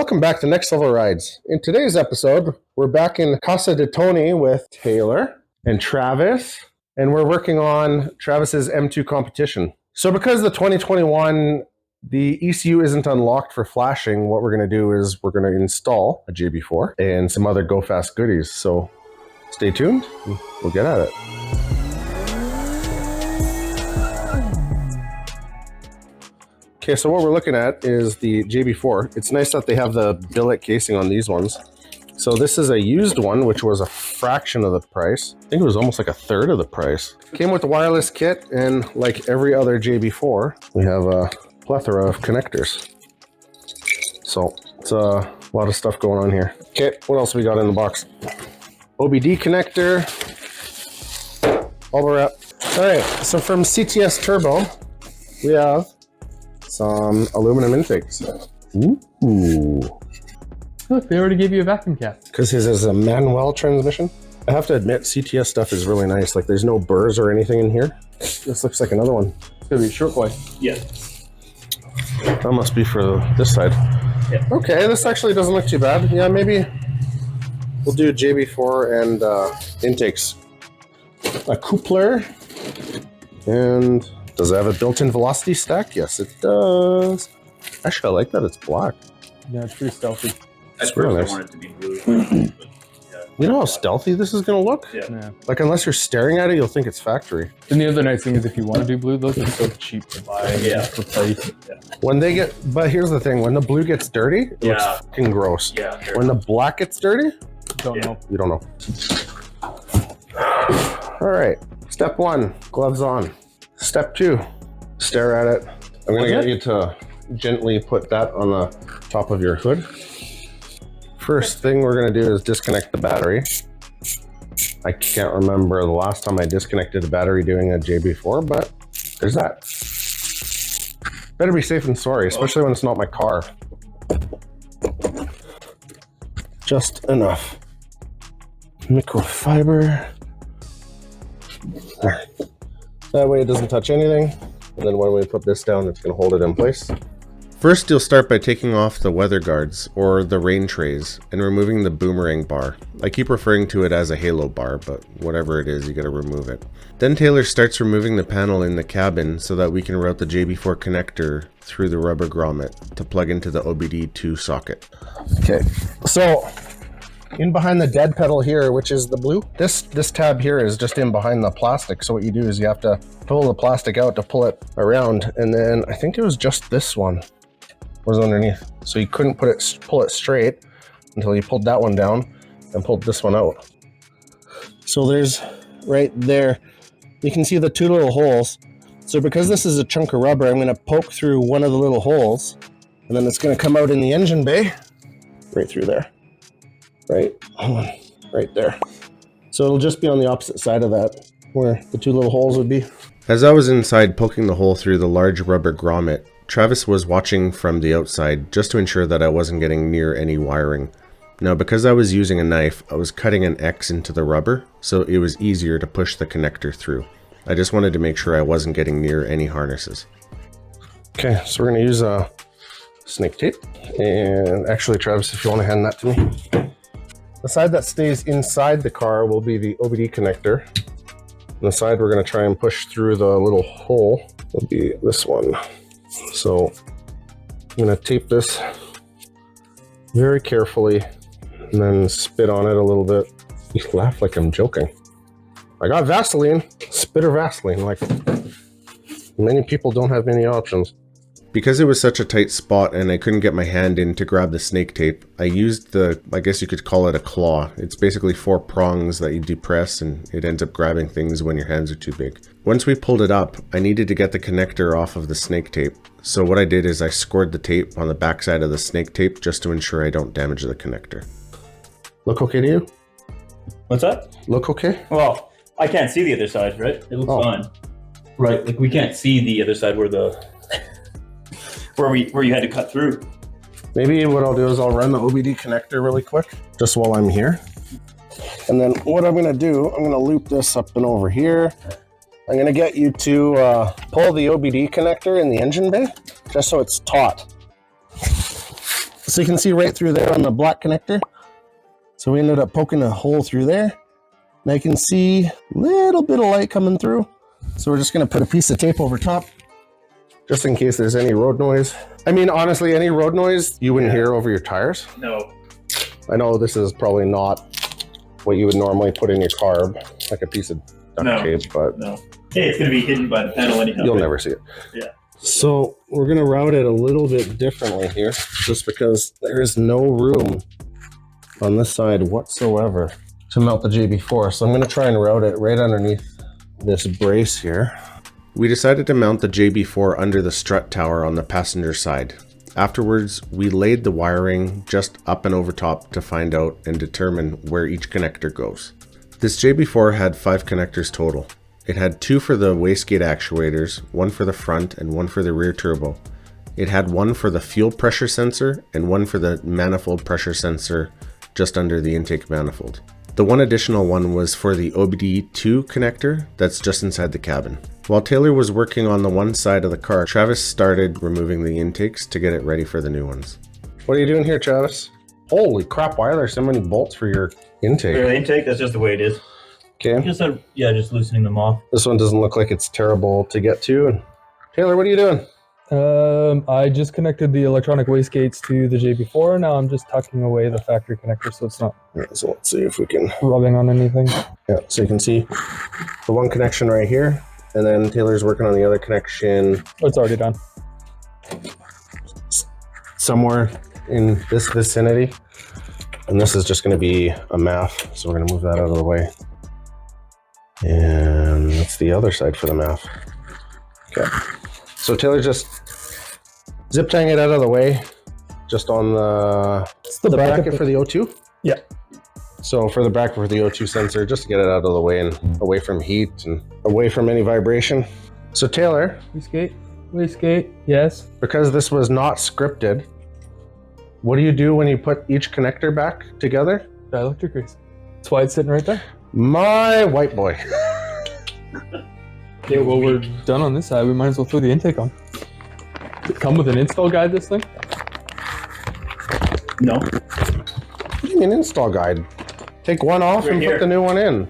Welcome back to Next Level Rides. In today's episode, we're back in Casa de Tony with Taylor and Travis, and we're working on Travis's M2 Competition. So because the 2021, the ECU isn't unlocked for flashing, what we're going to do is we're going to install a JB4 and some other Go Fast goodies. So stay tuned, and we'll get at it. Okay, so what we're looking at is the JB4. It's nice that they have the billet casing on these ones. So this is a used one, which was a fraction of the price. I think it was almost like a third of the price. Came with the wireless kit, and like every other JB4, we have a plethora of connectors. So it's a lot of stuff going on here. Okay, what else we got in the box? OBD connector, bubble wrap. All right, so from CTS Turbo, we have some aluminum intakes. Ooh. Look, they already gave you a vacuum cap. Because his is a manual transmission. I have to admit, CTS stuff is really nice. Like, there's no burrs or anything in here. This looks like another one. It's gonna be a short coil. Yeah. That must be for this side. Yeah. Okay, this actually doesn't look too bad. Yeah, maybe we'll do JB4 and intakes. A coupler. And does it have a built-in velocity stack? Yes, it does. Actually, I like that it's black. Yeah, it's pretty stealthy. At really first nice. I want it to be blue. But, yeah. You know how stealthy this is going to look? Yeah. Like, unless you're staring at it, you'll think it's factory. And the other nice thing is if you want to do blue, those are so cheap to buy. Yeah. For price. Yeah. When they get, but here's the thing, when the blue gets dirty, it looks Yeah. fucking gross. Yeah. Sure. When the black gets dirty, Don't Yeah. know. you don't know. All right, step one, gloves on. Step two, stare at it. I'm gonna get you to gently put that on the top of your hood. First thing we're gonna do is disconnect the battery. I can't remember the last time I disconnected a battery doing a JB4, but there's that. Better be safe than sorry, especially when it's not my car. Just enough. Microfiber. There. That way it doesn't touch anything. And then when we put this down, it's going to hold it in place. First, you'll start by taking off the weather guards, or the rain trays, and removing the boomerang bar. I keep referring to it as a halo bar, but whatever it is, you gotta remove it. Then Taylor starts removing the panel in the cabin so that we can route the JB4 connector through the rubber grommet to plug into the OBD2 socket. Okay, so in behind the dead pedal here, which is the blue, this tab here is just in behind the plastic. So what you do is you have to pull the plastic out to pull it around, and then I think it was just this one was underneath. So you couldn't pull it straight until you pulled that one down and pulled this one out. So there's right there, you can see the two little holes. So because this is a chunk of rubber, I'm gonna poke through one of the little holes, and then it's gonna come out in the engine bay, right through there. Right there. So it'll just be on the opposite side of that, where the two little holes would be. As I was inside poking the hole through the large rubber grommet, Travis was watching from the outside just to ensure that I wasn't getting near any wiring. Now, because I was using a knife, I was cutting an X into the rubber, so it was easier to push the connector through. I just wanted to make sure I wasn't getting near any harnesses. Okay, so we're going to use a snake tape. And actually, Travis, if you want to hand that to me. The side that stays inside the car will be the OBD connector. And the side we're going to try and push through the little hole will be this one. So I'm going to tape this very carefully and then spit on it a little bit. You laugh like I'm joking. I got Vaseline, spit or Vaseline. Like, many people don't have many options. Because it was such a tight spot and I couldn't get my hand in to grab the snake tape, I used I guess you could call it a claw. It's basically 4 prongs that you depress and it ends up grabbing things when your hands are too big. Once we pulled it up, I needed to get the connector off of the snake tape. So what I did is I scored the tape on the backside of the snake tape just to ensure I don't damage the connector. Look okay to you? What's that? Look okay? Well, I can't see the other side, right? It looks fine. Right, like we can't see the other side where where you had to cut through. Maybe what I'll do is I'll run the OBD connector really quick, just while I'm here. And then what I'm gonna do, I'm gonna loop this up and over here. I'm gonna get you to pull the OBD connector in the engine bay, just so it's taut. So you can see right through there on the black connector. So we ended up poking a hole through there. And I can see a little bit of light coming through. So we're just gonna put a piece of tape over top, just in case there's any road noise. I mean, honestly, any road noise you wouldn't hear over your tires. No. I know this is probably not what you would normally put in your carb, like a piece of duct tape, but no. Hey, it's gonna be hidden by the panel anyhow. You'll never see it. Yeah. So we're gonna route it a little bit differently here, just because there is no room on this side whatsoever to mount the JB4. So I'm gonna try and route it right underneath this brace here. We decided to mount the JB4 under the strut tower on the passenger side. Afterwards, we laid the wiring just up and over top to find out and determine where each connector goes. This JB4 had 5 connectors total. It had 2 for the wastegate actuators, 1 for the front and 1 for the rear turbo. It had 1 for the fuel pressure sensor and 1 for the manifold pressure sensor just under the intake manifold. The 1 additional one was for the OBD2 connector that's just inside the cabin. While Taylor was working on the one side of the car, Travis started removing the intakes to get it ready for the new ones. What are you doing here, Travis? Holy crap, why are there so many bolts for your intake? For the intake, that's just the way it is. Okay. Just loosening them off. This one doesn't look like it's terrible to get to. And Taylor, what are you doing? I just connected the electronic wastegates to the JB4. Now I'm just tucking away the factory connector so it's not So let's see if we can rubbing on anything. Yeah, so you can see the one connection right here, and then Taylor's working on the other connection. Oh, it's already done. Somewhere in this vicinity. And this is just going to be a MAF, so we're going to move that out of the way. And that's the other side for the MAF. Okay. So Taylor's just zip tying it out of the way, just on the bracket for the O2? Yeah. So for the bracket for the O2 sensor, just to get it out of the way and away from heat and away from any vibration. So Taylor. Wastegate, yes. Because this was not scripted, what do you do when you put each connector back together? Dielectric grease. That's why it's sitting right there. My white boy. Okay, well, we're done on this side. We might as well throw the intake on. Does it come with an install guide, this thing? No. What do you mean install guide? Take one off and put the new one in.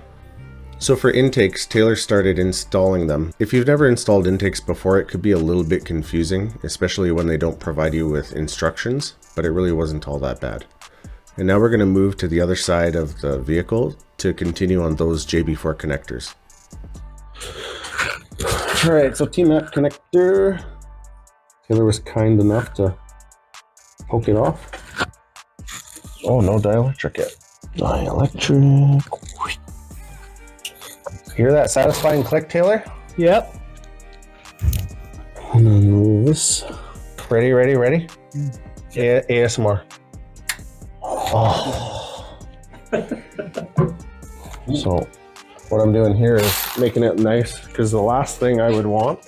So for intakes, Taylor started installing them. If you've never installed intakes before, it could be a little bit confusing, especially when they don't provide you with instructions, but it really wasn't all that bad. And now we're going to move to the other side of the vehicle to continue on those JB4 connectors. All right, so T-map connector. Taylor was kind enough to poke it off. Oh, no dielectric yet. Dielectric. Hear that satisfying click, Taylor? Yep. And then this. Ready? ASMR. Oh. So what I'm doing here is making it nice, because the last thing I would want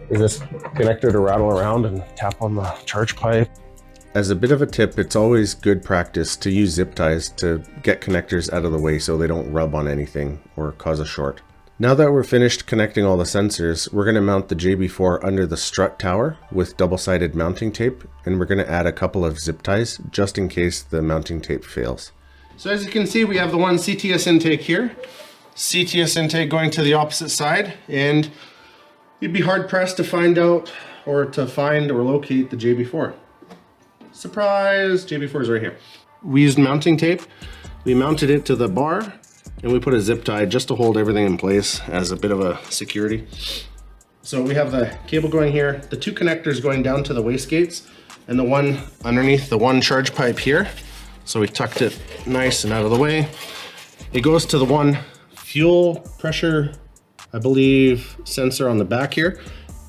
is this connector to rattle around and tap on the charge pipe. As a bit of a tip, it's always good practice to use zip ties to get connectors out of the way so they don't rub on anything or cause a short. Now that we're finished connecting all the sensors, we're going to mount the JB4 under the strut tower with double-sided mounting tape, and we're going to add a couple of zip ties just in case the mounting tape fails. So as you can see, we have the one CTS intake here. CTS intake going to the opposite side, and you'd be hard-pressed to find out or locate the JB4. Surprise! JB4 is right here. We used mounting tape. We mounted it to the bar, and we put a zip tie just to hold everything in place as a bit of a security. So we have the cable going here, the 2 connectors going down to the wastegates, and the one underneath the one charge pipe here. So we tucked it nice and out of the way. It goes to the one fuel pressure, I believe, sensor on the back here.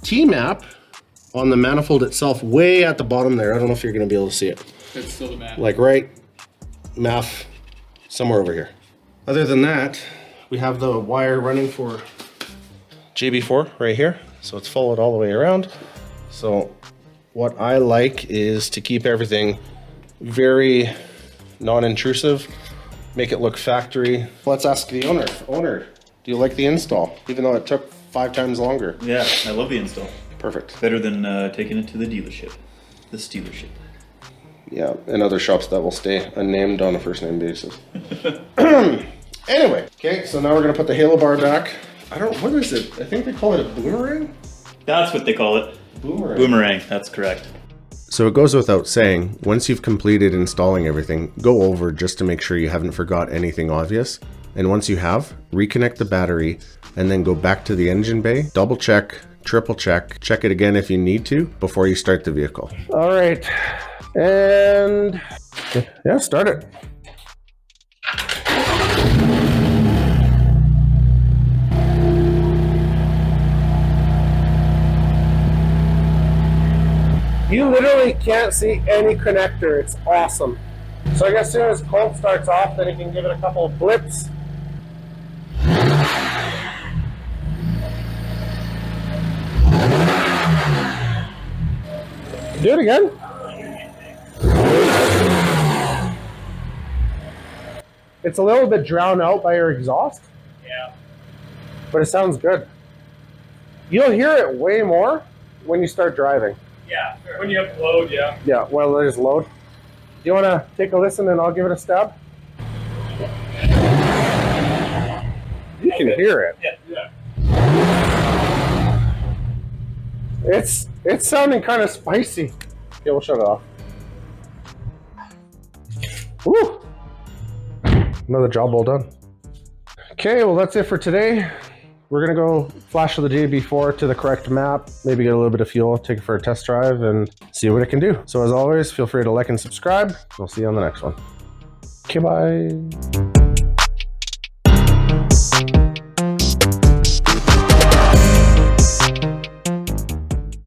T-map on the manifold itself, way at the bottom there. I don't know if you're gonna be able to see it. It's still the map. Like right, MAF, somewhere over here. Other than that, we have the wire running for JB4 right here. So it's followed all the way around. So what I like is to keep everything very non-intrusive, make it look factory. Let's ask the owner. Owner, do you like the install? Even though it took 5 times longer. Yeah, I love the install. Perfect. Better than taking it to the dealership. The Steelership. Yeah, and other shops that will stay unnamed on a first name basis. Anyway, okay, so now we're gonna put the halo bar back. What is it? I think they call it a boomerang? That's what they call it. Boomerang. Boomerang, that's correct. So it goes without saying, once you've completed installing everything, go over just to make sure you haven't forgot anything obvious. And once you have, reconnect the battery and then go back to the engine bay, double check, triple check, check it again if you need to before you start the vehicle. All right, and yeah, start it. You literally can't see any connector. It's awesome. So I guess as soon as Colt starts off, then you can give it a couple of blips. Do it again. It's a little bit drowned out by your exhaust. Yeah. But it sounds good. You'll hear it way more when you start driving. Yeah, sure. When you have to load, yeah. Yeah, well, there's load. Do you want to take a listen and I'll give it a stab? You can hear it. Yeah. It's sounding kind of spicy. Okay, we'll shut it off. Woo! Another job well done. Okay, well that's it for today. We're gonna go flash the JB4 to the correct map, maybe get a little bit of fuel, take it for a test drive, and see what it can do. So as always, feel free to like and subscribe. We'll see you on the next one. Okay, bye.